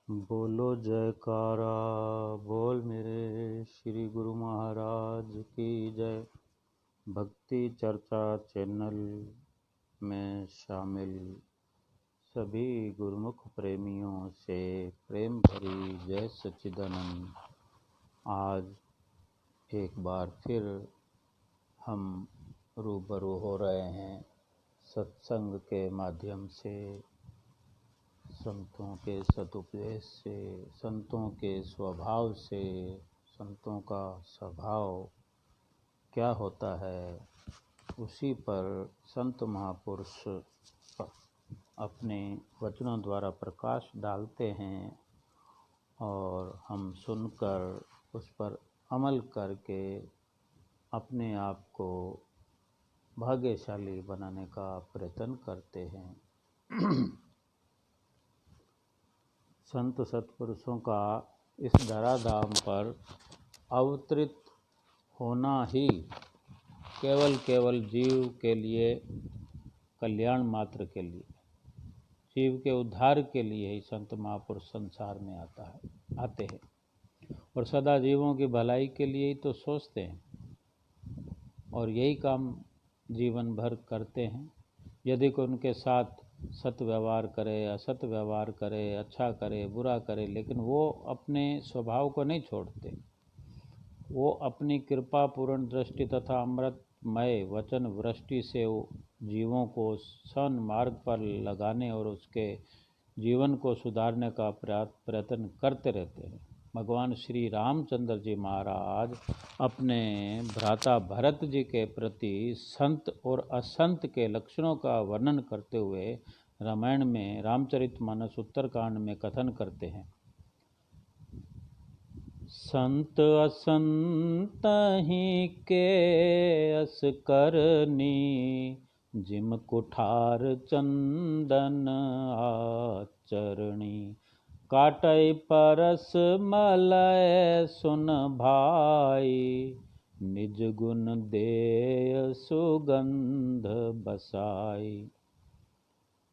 बोलो जयकारा बोल मेरे श्री गुरु महाराज की जय। भक्ति चर्चा चैनल में शामिल सभी गुरुमुख प्रेमियों से प्रेम भरी जय सच्चिदानंद। आज एक बार फिर हम रूबरू हो रहे हैं सत्संग के माध्यम से, संतों के सदुपदेश से, संतों के स्वभाव से। संतों का स्वभाव क्या होता है, उसी पर संत महापुरुष अपने वचनों द्वारा प्रकाश डालते हैं और हम सुनकर उस पर अमल करके अपने आप को भाग्यशाली बनाने का प्रयत्न करते हैं। संत सत्पुरुषों का इस धराधाम पर अवतरित होना ही केवल जीव के लिए, कल्याण मात्र के लिए, जीव के उद्धार के लिए ही संत महापुरुष संसार में आते हैं और सदा जीवों की भलाई के लिए ही तो सोचते हैं और यही काम जीवन भर करते हैं। यदि कोई उनके साथ सत व्यवहार करे, असत व्यवहार करे, अच्छा करे, बुरा करे, लेकिन वो अपने स्वभाव को नहीं छोड़ते। वो अपनी कृपा पूर्ण दृष्टि तथा अमृतमय वचन वृष्टि से जीवों को सन मार्ग पर लगाने और उसके जीवन को सुधारने का प्रयत्न करते रहते हैं। भगवान श्री रामचंद्र जी महाराज अपने भ्राता भरत जी के प्रति संत और असंत के लक्षणों का वर्णन करते हुए रामायण में रामचरितमानस उत्तरकांड में कथन करते हैं। संत असंत ही के अस करनी, जिम कुठार चंदन आचरणी। काटय परस मलय सुन भाई, निज गुण देय सुगंध बसाई।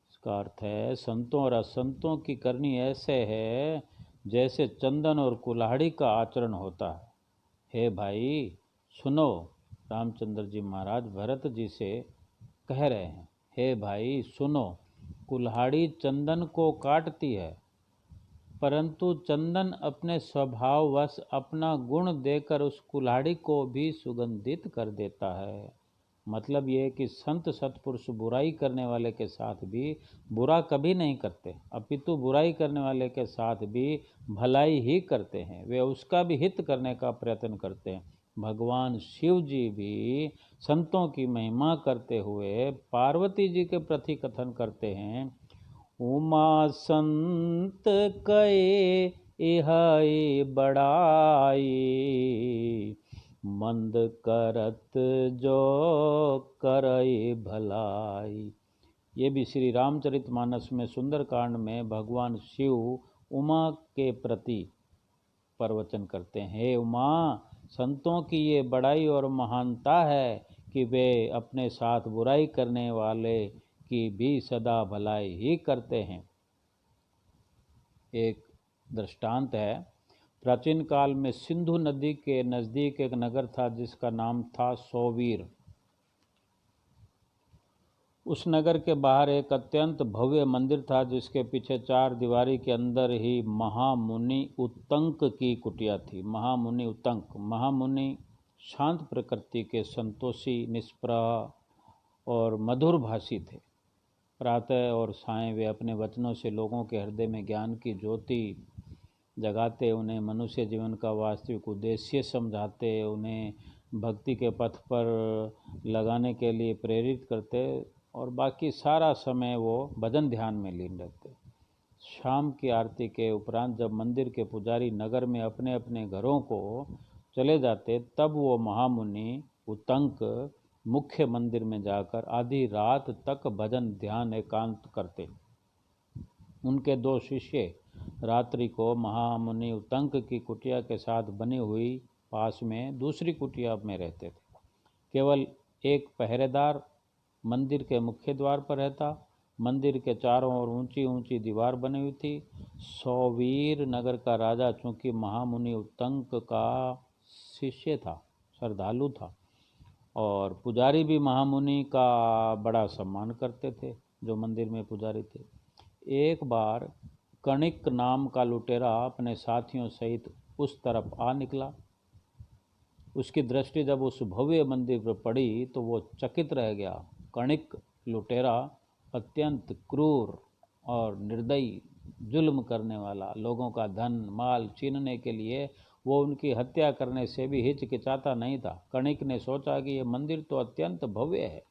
इसका अर्थ है, संतों और असंतों की करनी ऐसे है जैसे चंदन और कुल्हाड़ी का आचरण होता है। हे भाई सुनो, रामचंद्र जी महाराज भरत जी से कह रहे हैं, हे भाई सुनो, कुल्हाड़ी चंदन को काटती है, परंतु चंदन अपने स्वभाववश अपना गुण देकर उस कुल्हाड़ी को भी सुगंधित कर देता है। मतलब ये है कि संत सत्पुरुष बुराई करने वाले के साथ भी बुरा कभी नहीं करते, अपितु बुराई करने वाले के साथ भी भलाई ही करते हैं। वे उसका भी हित करने का प्रयत्न करते हैं। भगवान शिव जी भी संतों की महिमा करते हुए पार्वती जी के प्रति कथन करते हैं, उमा संत कए इहाई बड़ाई, मंद करत जो करई भलाई। ये भी श्री रामचरितमानस में सुंदरकांड में भगवान शिव उमा के प्रति प्रवचन करते हैं। हे उमा, संतों की ये बड़ाई और महानता है कि वे अपने साथ बुराई करने वाले की भी सदा भलाई ही करते हैं। एक दृष्टांत है, प्राचीन काल में सिंधु नदी के नज़दीक एक नगर था जिसका नाम था सोवीर। उस नगर के बाहर एक अत्यंत भव्य मंदिर था जिसके पीछे 4 दीवारी के अंदर ही महामुनि उत्तंक की कुटिया थी। महामुनि उत्तंक, महामुनि शांत प्रकृति के, संतोषी, निष्प्रह और मधुर भाषी थे। प्रातः और सायं वे अपने वचनों से लोगों के हृदय में ज्ञान की ज्योति जगाते, उन्हें मनुष्य जीवन का वास्तविक उद्देश्य समझाते, उन्हें भक्ति के पथ पर लगाने के लिए प्रेरित करते और बाकी सारा समय वो भजन ध्यान में लीन रहते। शाम की आरती के उपरांत जब मंदिर के पुजारी नगर में अपने अपने घरों को चले जाते, तब वो महामुनि उत्तंक मुख्य मंदिर में जाकर आधी रात तक भजन ध्यान एकांत करते। उनके 2 शिष्य रात्रि को महामुनि उत्तंक की कुटिया के साथ बनी हुई पास में दूसरी कुटिया में रहते थे। केवल एक पहरेदार मंदिर के मुख्य द्वार पर रहता मंदिर के चारों ओर ऊंची ऊंची दीवार बनी हुई थी। सौवीर नगर का राजा चूंकि महामुनि उत्तंक का शिष्य था, श्रद्धालु था, और पुजारी भी महामुनि का बड़ा सम्मान करते थे, जो मंदिर में पुजारी थे। एक बार कणिक नाम का लुटेरा अपने साथियों सहित उस तरफ आ निकला। उसकी दृष्टि जब उस भव्य मंदिर पर पड़ी तो वो चकित रह गया। कणिक लुटेरा अत्यंत क्रूर और निर्दयी, जुल्म करने वाला, लोगों का धन माल छीनने के लिए वो उनकी हत्या करने से भी हिचकिचाता नहीं था। कणिक ने सोचा कि ये मंदिर तो अत्यंत भव्य है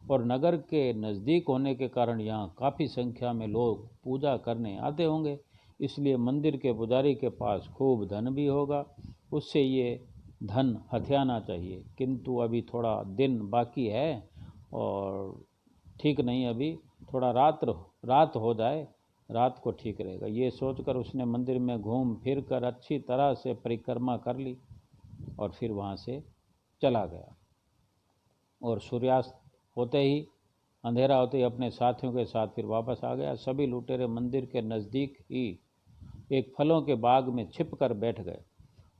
और नगर के नज़दीक होने के कारण यहाँ काफ़ी संख्या में लोग पूजा करने आते होंगे, इसलिए मंदिर के पुजारी के पास खूब धन भी होगा, उससे ये धन हथियाना चाहिए। किंतु अभी थोड़ा दिन बाकी है और ठीक नहीं, अभी थोड़ा रात हो जाए, रात को ठीक रहेगा। ये सोचकर उसने मंदिर में घूम फिर कर अच्छी तरह से परिक्रमा कर ली और फिर वहाँ से चला गया। और सूर्यास्त होते ही, अंधेरा होते ही अपने साथियों के साथ फिर वापस आ गया। सभी लुटेरे मंदिर के नज़दीक ही एक फलों के बाग में छिप कर बैठ गए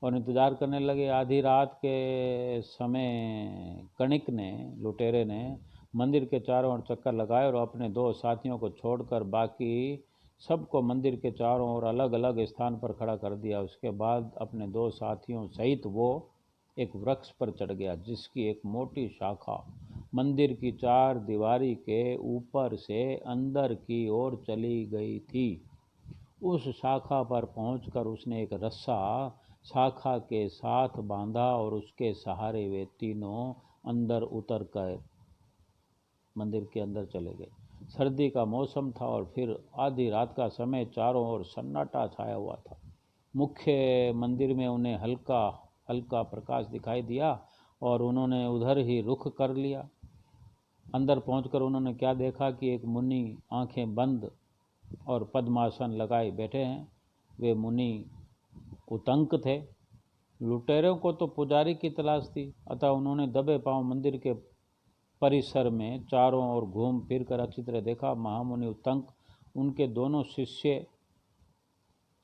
और इंतज़ार करने लगे। आधी रात के समय कणिक ने, लुटेरे ने, मंदिर के चारों ओर चक्कर लगाए और अपने दो साथियों को छोड़कर बाकी सबको मंदिर के चारों ओर अलग अलग स्थान पर खड़ा कर दिया। उसके बाद अपने दो साथियों सहित वो एक वृक्ष पर चढ़ गया, जिसकी एक मोटी शाखा मंदिर की चार दीवारी के ऊपर से अंदर की ओर चली गई थी। उस शाखा पर पहुंचकर उसने एक रस्सा शाखा के साथ बांधा और उसके सहारे वे तीनों अंदर उतर कर मंदिर के अंदर चले गए। सर्दी का मौसम था और फिर आधी रात का समय, चारों ओर सन्नाटा छाया हुआ था। मुख्य मंदिर में उन्हें हल्का हल्का प्रकाश दिखाई दिया और उन्होंने उधर ही रुख कर लिया। अंदर पहुंचकर उन्होंने क्या देखा कि एक मुनि आंखें बंद और पद्मासन लगाए बैठे हैं। वे मुनि उत्तंक थे। लुटेरों को तो पुजारी की तलाश थी, अतः उन्होंने दबे पांव मंदिर के परिसर में चारों ओर घूम फिर कर अच्छी तरह देखा। महामुनि उत्तंक, उनके दोनों शिष्य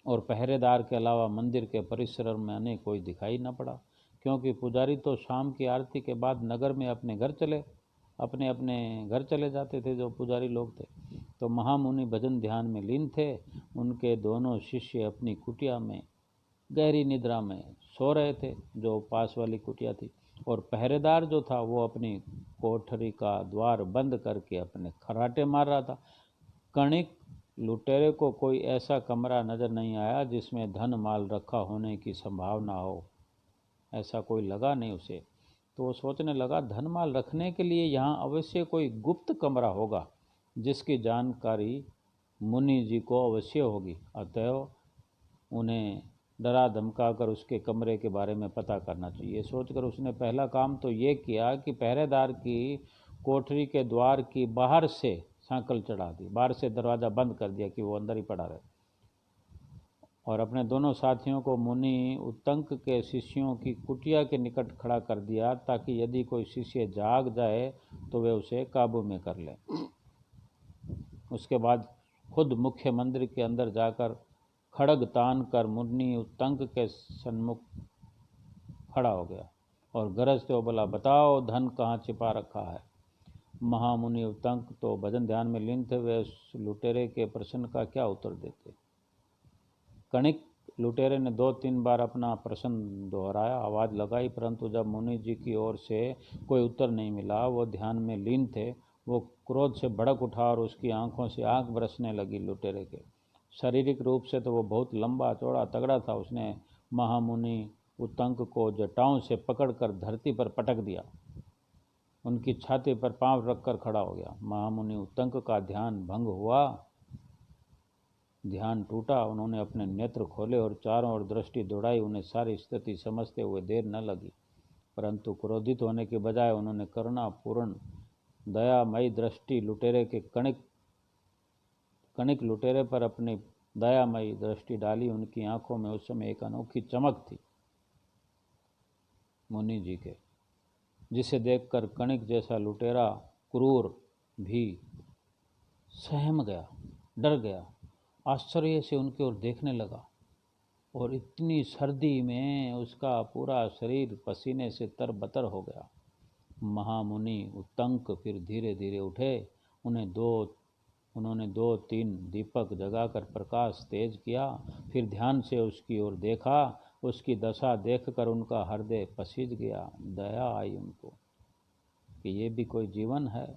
और पहरेदार के अलावा मंदिर के परिसर में अन्य कोई दिखाई न पड़ा, क्योंकि पुजारी तो शाम की आरती के बाद नगर में अपने अपने घर चले जाते थे, जो पुजारी लोग थे। तो महामुनि भजन ध्यान में लीन थे। उनके दोनों शिष्य अपनी कुटिया में गहरी निद्रा में सो रहे थे, जो पास वाली कुटिया थी, और पहरेदार जो था वो अपनी कोठरी का द्वार बंद करके अपने खर्राटे मार रहा था। कणिक लुटेरे को कोई ऐसा कमरा नजर नहीं आया जिसमें धन माल रखा होने की संभावना हो, ऐसा कोई लगा नहीं उसे। तो वो सोचने लगा, धन माल रखने के लिए यहाँ अवश्य कोई गुप्त कमरा होगा जिसकी जानकारी मुनि जी को अवश्य होगी, अतएव उन्हें डरा धमका कर उसके कमरे के बारे में पता करना चाहिए। सोचकर उसने पहला काम तो ये किया कि पहरेदार की कोठरी के द्वार की बाहर से सांकल चढ़ा दी, बाहर से दरवाज़ा बंद कर दिया कि वो अंदर ही पड़ा रहे, और अपने दोनों साथियों को मुनि उत्तंक के शिष्यों की कुटिया के निकट खड़ा कर दिया, ताकि यदि कोई शिष्य जाग जाए तो वे उसे काबू में कर लें। उसके बाद खुद मुख्य मंदिर के अंदर जाकर खड़ग तान कर मुनि उत्तंक के सन्मुख खड़ा हो गया और गरजते हुए बोला, बताओ धन कहाँ छिपा रखा है। महामुनि उत्तंक तो भजन ध्यान में लीन थे, वे उस लुटेरे के प्रश्न का क्या उत्तर देते। कणिक लुटेरे ने 2-3 बार अपना प्रश्न दोहराया, आवाज़ लगाई, परंतु जब मुनि जी की ओर से कोई उत्तर नहीं मिला, वो ध्यान में लीन थे। वो क्रोध से भड़क उठा और उसकी आंखों से आंख बरसने लगी लुटेरे के। शारीरिक रूप से तो वो बहुत लंबा चौड़ा तगड़ा था। उसने महामुनि उत्तंक को जटाओं से पकड़कर धरती पर पटक दिया, उनकी छाती पर पांव रखकर खड़ा हो गया। महामुनि उत्तंक का ध्यान भंग हुआ, ध्यान टूटा। उन्होंने अपने नेत्र खोले और चारों ओर दृष्टि दौड़ाई। उन्हें सारी स्थिति समझते हुए देर न लगी, परंतु क्रोधित होने के बजाय उन्होंने करुणापूर्ण दयामयी दृष्टि लुटेरे के कणिक लुटेरे पर अपनी दयामयी दृष्टि डाली। उनकी आंखों में उस समय एक अनोखी चमक थी मुनि जी के, जिसे देखकर कणिक जैसा लुटेरा क्रूर भी सहम गया, डर गया, आश्चर्य से उनकी ओर देखने लगा और इतनी सर्दी में उसका पूरा शरीर पसीने से तरबतर हो गया। महामुनि उत्तंक फिर धीरे धीरे उठे। उन्होंने 2-3 दीपक जगाकर प्रकाश तेज किया। फिर ध्यान से उसकी ओर देखा। उसकी दशा देखकर उनका हृदय पसीज गया। दया आई उनको कि ये भी कोई जीवन है।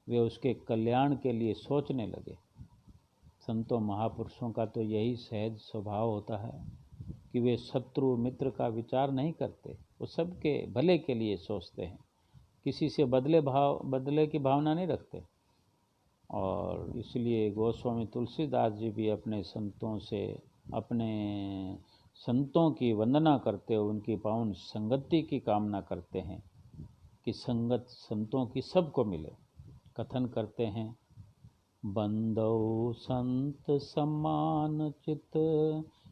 वे उसके कल्याण के लिए सोचने लगे। संतों महापुरुषों का तो यही सहज स्वभाव होता है कि वे शत्रु मित्र का विचार नहीं करते, वो सबके भले के लिए सोचते हैं, किसी से बदले की भावना नहीं रखते। और इसलिए गोस्वामी तुलसीदास जी भी अपने संतों की वंदना करते हुए उनकी पावन संगति की कामना करते हैं कि संगत संतों की सबको मिले। कथन करते हैं, बंदौ संत समान चित,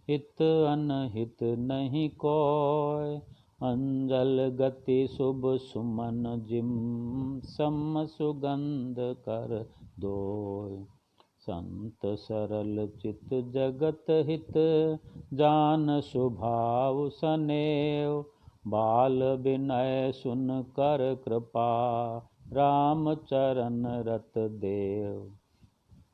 हित अनहित नहीं कोय, अंजल गति शुभ सुमन जिम, सम सुगंध कर दोय। संत सरल चित जगत हित, जान स्वभाव सनेव, बाल विनय सुन कर कृपा, राम चरण रत देव।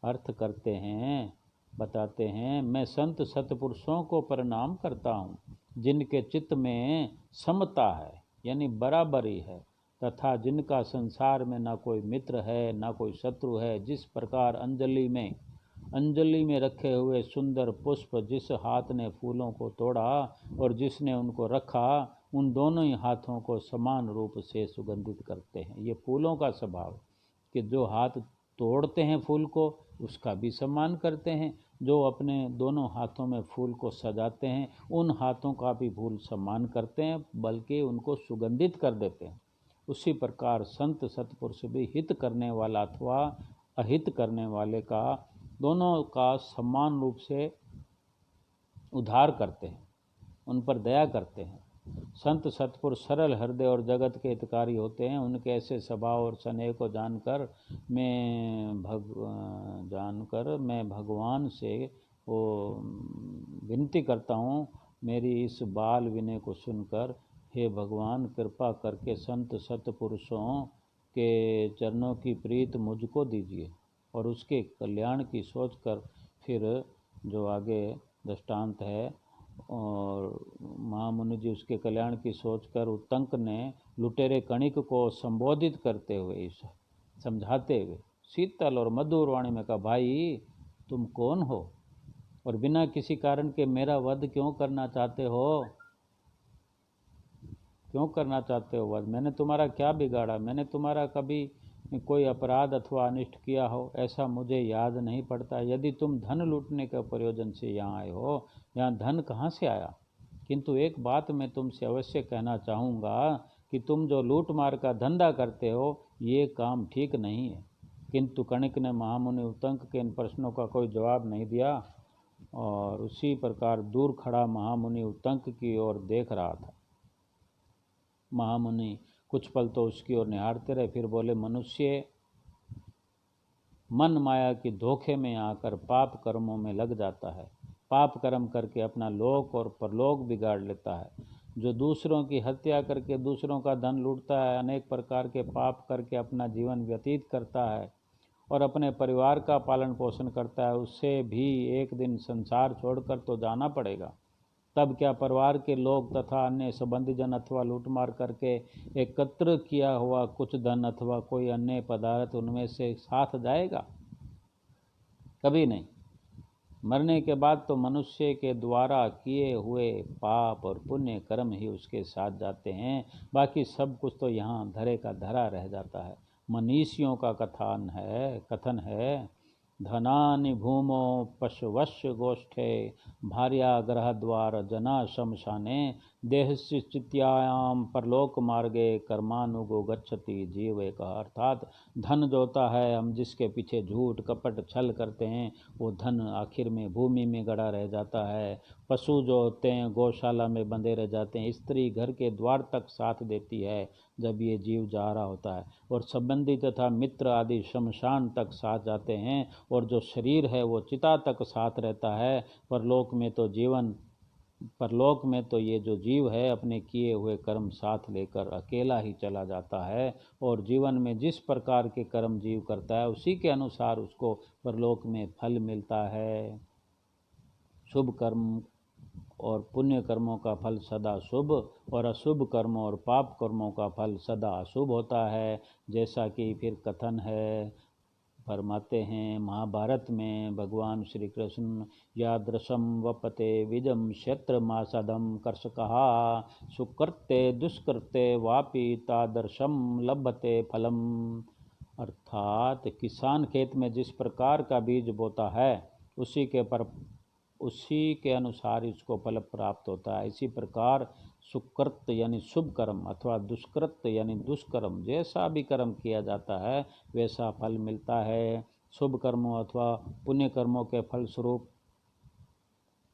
अर्थ करते हैं, बताते हैं, मैं संत सतपुरुषों को प्रणाम करता हूँ जिनके चित्त में समता है, यानी बराबरी है, तथा जिनका संसार में ना कोई मित्र है ना कोई शत्रु है। जिस प्रकार अंजलि में रखे हुए सुंदर पुष्प जिस हाथ ने फूलों को तोड़ा और जिसने उनको रखा, उन दोनों ही हाथों को समान रूप से सुगंधित करते हैं। ये फूलों का स्वभाव कि जो हाथ तोड़ते हैं फूल को उसका भी सम्मान करते हैं, जो अपने दोनों हाथों में फूल को सजाते हैं उन हाथों का भी फूल सम्मान करते हैं, बल्कि उनको सुगंधित कर देते हैं। उसी प्रकार संत सतपुरुष भी हित करने वाला अथवा अहित करने वाले का दोनों का समान रूप से उद्धार करते हैं, उन पर दया करते हैं। संत सतपुरुष सरल हृदय और जगत के हितकारी होते हैं। उनके ऐसे स्वभाव और स्नेह को जानकर मैं भगवान से वो विनती करता हूँ, मेरी इस बाल विनय को सुनकर हे भगवान कृपा करके संत सतपुरुषों के चरणों की प्रीत मुझको दीजिए। और उसके कल्याण की सोचकर फिर जो आगे दृष्टांत है, और महामुनि जी उसके कल्याण की सोचकर उत्तंक ने लुटेरे कणिक को संबोधित करते हुए समझाते हुए शीतल और मधुर वाणी में कहा, भाई तुम कौन हो और बिना किसी कारण के मेरा वध क्यों करना चाहते हो? क्यों करना चाहते हो वध? मैंने तुम्हारा क्या बिगाड़ा? मैंने तुम्हारा कभी कोई अपराध अथवा अनिष्ट किया हो ऐसा मुझे याद नहीं पड़ता। यदि तुम धन लूटने के प्रयोजन से यहाँ आए हो, यहाँ धन कहाँ से आया? किंतु एक बात मैं तुमसे अवश्य कहना चाहूँगा कि तुम जो लूट मार का धंधा करते हो ये काम ठीक नहीं है। किंतु कणिक ने महामुनि उत्तंक के इन प्रश्नों का कोई जवाब नहीं दिया और उसी प्रकार दूर खड़ा महामुनि उत्तंक की ओर देख रहा था। महामुनि कुछ पल तो उसकी ओर निहारते रहे, फिर बोले, मनुष्य मन माया की धोखे में आकर पाप कर्मों में लग जाता है। पाप कर्म करके अपना लोक और परलोक बिगाड़ लेता है। जो दूसरों की हत्या करके दूसरों का धन लूटता है, अनेक प्रकार के पाप करके अपना जीवन व्यतीत करता है और अपने परिवार का पालन पोषण करता है, उससे भी एक दिन संसार छोड़कर तो जाना पड़ेगा। तब क्या परिवार के लोग तथा अन्य संबंधी जन अथवा लूटमार करके एकत्र किया हुआ कुछ धन अथवा कोई अन्य पदार्थ उनमें से साथ जाएगा? कभी नहीं। मरने के बाद तो मनुष्य के द्वारा किए हुए पाप और पुण्य कर्म ही उसके साथ जाते हैं, बाकी सब कुछ तो यहाँ धरे का धरा रह जाता है। मनीषियों का कथन है, धनानि भूमो पशुवश्य गोष्ठे, भार्या ग्रह द्वार जना शमशाने, देहस्य चित्यायाम परलोक मार्गे कर्मानुगो गच्छति जीव एक। अर्थात धन जो होता है, हम जिसके पीछे झूठ कपट छल करते हैं, वो धन आखिर में भूमि में गड़ा रह जाता है। पशु जो होते हैं गौशाला में बंधे रह जाते हैं। स्त्री घर के द्वार तक साथ देती है जब ये जीव जा रहा होता है, और संबंधी तथा मित्र आदि शमशान तक साथ जाते हैं, और जो शरीर है वो चिता तक साथ रहता है। परलोक में तो ये जो जीव है अपने किए हुए कर्म साथ लेकर अकेला ही चला जाता है, और जीवन में जिस प्रकार के कर्म जीव करता है उसी के अनुसार उसको परलोक में फल मिलता है। शुभ कर्म और पुण्य कर्मों का फल सदा शुभ, और अशुभ कर्मों और पाप कर्मों का फल सदा अशुभ होता है। जैसा कि फिर कथन है, फरमाते हैं महाभारत में भगवान श्री कृष्ण, यादृशम वपते विजम क्षेत्र मासदम कर्षकहा सुकृत्य दुष्कृत्य वापि तादर्शम लभते फलम। अर्थात किसान खेत में जिस प्रकार का बीज बोता है उसी के अनुसार इसको फल प्राप्त होता है। इसी प्रकार सुकृत यानी शुभ कर्म अथवा दुष्कृत यानी दुष्कर्म, जैसा भी कर्म किया जाता है वैसा फल मिलता है। शुभ कर्मों अथवा पुण्य कर्मों के फल स्वरूप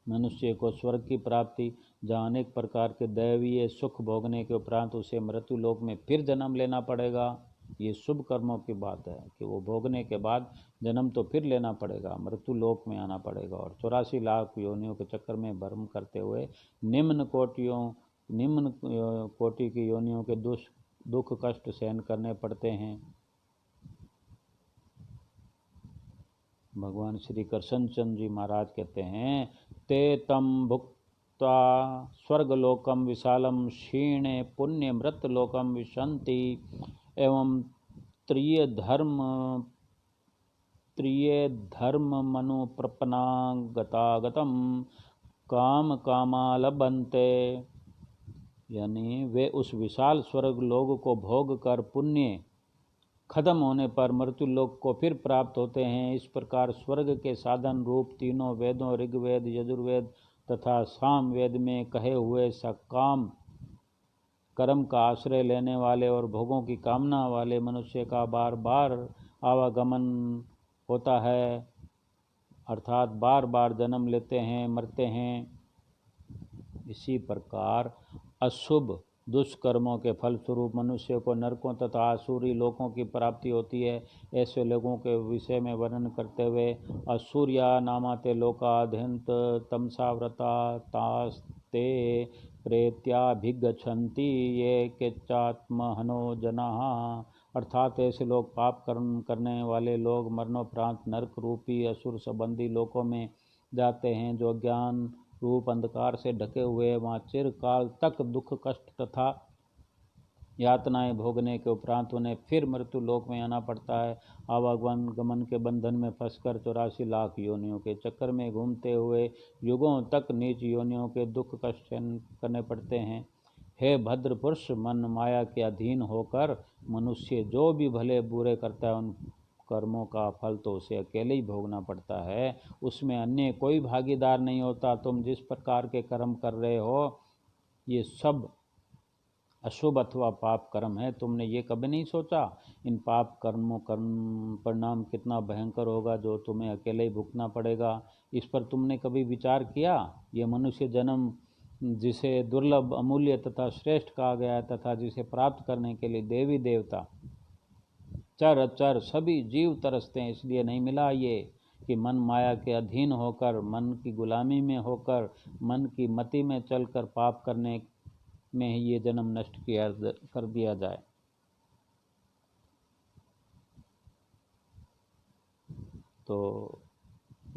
मनुष्य को स्वर्ग की प्राप्ति, जहाँ अनेक प्रकार के दैवीय सुख भोगने के उपरांत उसे मृत्यु लोक में फिर जन्म लेना पड़ेगा। ये शुभ कर्मों की बात है कि वो भोगने के बाद जन्म तो फिर लेना पड़ेगा, मृत्यु लोक में आना पड़ेगा, और 84 लाख योनियों के चक्कर में भ्रम करते हुए निम्न कोटि की योनियों के दुख कष्ट सहन करने पड़ते हैं। भगवान श्री कृष्ण चंद्र जी महाराज कहते हैं, ते तम भुक्त्वा स्वर्गलोकम विशालम क्षीणे पुण्य मृत लोकम विशन्ति एवं त्रिय धर्म मनु प्रपन्नागतागतम काम कामा लभन्ते। यानी वे उस विशाल स्वर्ग लोक को भोग कर पुण्य खत्म होने पर मृत्यु लोक को फिर प्राप्त होते हैं। इस प्रकार स्वर्ग के साधन रूप तीनों वेदों ऋग्वेद यजुर्वेद तथा सामवेद में कहे हुए सकाम कर्म का आश्रय लेने वाले और भोगों की कामना वाले मनुष्य का बार बार आवागमन होता है, अर्थात बार बार जन्म लेते हैं, मरते हैं। इसी प्रकार अशुभ दुष्कर्मों के फलस्वरूप मनुष्य को नरकों तथा आसुरी लोकों की प्राप्ति होती है। ऐसे लोगों के विषय में वर्णन करते हुए, असूर्या नामाते लोकाध्यंत तमसाव्रता तास्ते प्रेत्याभिगच्छन्ति ये केचात्महनो जनाः। अर्थात ऐसे लोग पाप कर्म करने वाले लोग मरणोपरांत नरक रूपी असुर संबंधी लोकों में जाते हैं, जो ज्ञान रूप अंधकार से ढके हुए वहाँ चिरकाल तक दुख कष्ट तथा यातनाएं भोगने के उपरांत उन्हें फिर मृत्यु लोक में आना पड़ता है। आवागमन गमन के बंधन में फंसकर 84 लाख योनियों के चक्कर में घूमते हुए युगों तक नीच योनियों के दुख कष्ट सहन करने पड़ते हैं। हे भद्र पुरुष, मन माया के अधीन होकर मनुष्य जो भी भले बुरे करता है उन कर्मों का फल तो उसे अकेले ही भोगना पड़ता है, उसमें अन्य कोई भागीदार नहीं होता। तुम जिस प्रकार के कर्म कर रहे हो ये सब अशुभ अथवा पाप कर्म है। तुमने ये कभी नहीं सोचा इन पाप कर्मों परिणाम कितना भयंकर होगा जो तुम्हें अकेले ही भुगतना पड़ेगा। इस पर तुमने कभी विचार किया? ये मनुष्य जन्म जिसे दुर्लभ अमूल्य तथा श्रेष्ठ कहा गया है तथा जिसे प्राप्त करने के लिए देवी देवता चर अचर सभी जीव तरसते हैं, इसलिए नहीं मिला ये कि मन माया के अधीन होकर, मन की गुलामी में होकर, मन की मति में चलकर पाप करने में ही ये जन्म नष्ट कर दिया जाए। तो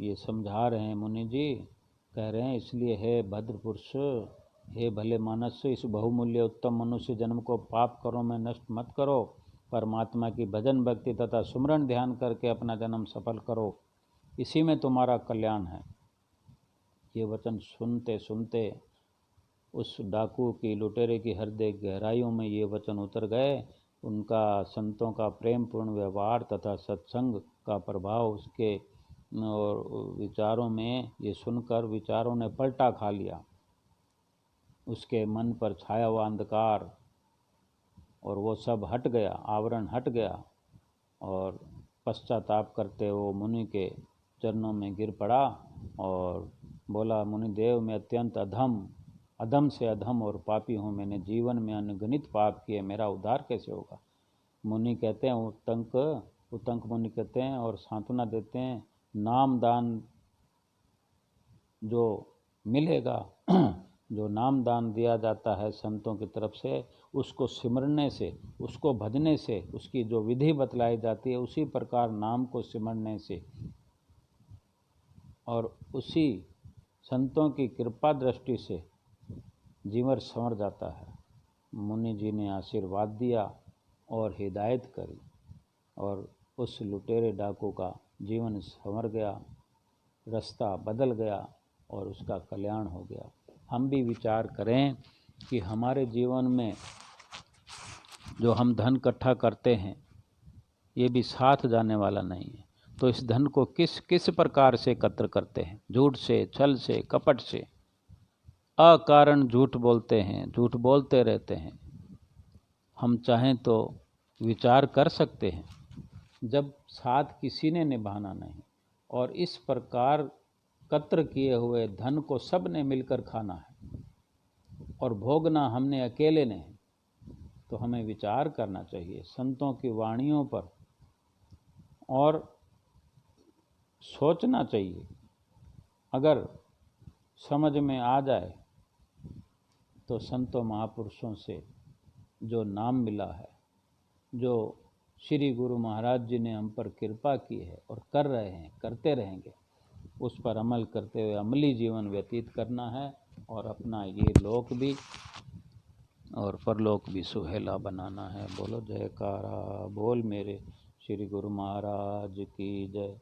ये समझा रहे हैं मुनि जी, कह रहे हैं इसलिए हे भद्र पुरुष, हे भले मानस, इस बहुमूल्य उत्तम मनुष्य जन्म को पाप कर्मों में नष्ट मत करो। परमात्मा की भजन भक्ति तथा सुमरण ध्यान करके अपना जन्म सफल करो, इसी में तुम्हारा कल्याण है। ये वचन सुनते सुनते उस डाकू की, लुटेरे की हृदय गहराइयों में ये वचन उतर गए। उनका संतों का प्रेम पूर्ण व्यवहार तथा सत्संग का प्रभाव उसके और विचारों में ये सुनकर विचारों ने पलटा खा लिया। उसके मन पर छाया हुआ अंधकार और वो सब हट गया, आवरण हट गया, और पश्चाताप करते वो मुनि के चरणों में गिर पड़ा और बोला, मुनिदेव मैं अत्यंत अधम से अधम और पापी हूँ, मैंने जीवन में अनगिनत पाप किए, मेरा उद्धार कैसे होगा। मुनि कहते हैं, उत्तंक मुनि कहते हैं और सांत्वना देते हैं, नाम दान जो मिलेगा, जो नाम दान दिया जाता है संतों की तरफ से, उसको सिमरने से, उसको भजने से, उसकी जो विधि बतलाई जाती है उसी प्रकार नाम को सिमरने से और उसी संतों की कृपा दृष्टि से जीवन संवर जाता है। मुनि जी ने आशीर्वाद दिया और हिदायत करी और उस लुटेरे डाकू का जीवन संवर गया, रास्ता बदल गया और उसका कल्याण हो गया। हम भी विचार करें कि हमारे जीवन में जो हम धन इकट्ठा करते हैं ये भी साथ जाने वाला नहीं है, तो इस धन को किस प्रकार से एकत्र करते हैं। झूठ से, छल से, कपट से, अकारण झूठ बोलते हैं, झूठ बोलते रहते हैं। हम चाहें तो विचार कर सकते हैं, जब साथ किसी ने निभाना नहीं और इस प्रकार एकत्र किए हुए धन को सब ने मिलकर खाना है और भोगना हमने अकेले ने, तो हमें विचार करना चाहिए संतों की वाणियों पर और सोचना चाहिए। अगर समझ में आ जाए तो संतों महापुरुषों से जो नाम मिला है, जो श्री गुरु महाराज जी ने हम पर कृपा की है और कर रहे हैं, करते रहेंगे, उस पर अमल करते हुए अमली जीवन व्यतीत करना है और अपना ये लोक भी और परलोक भी सुहेला बनाना है। बोलो जयकारा बोल मेरे श्री गुरु महाराज की जय।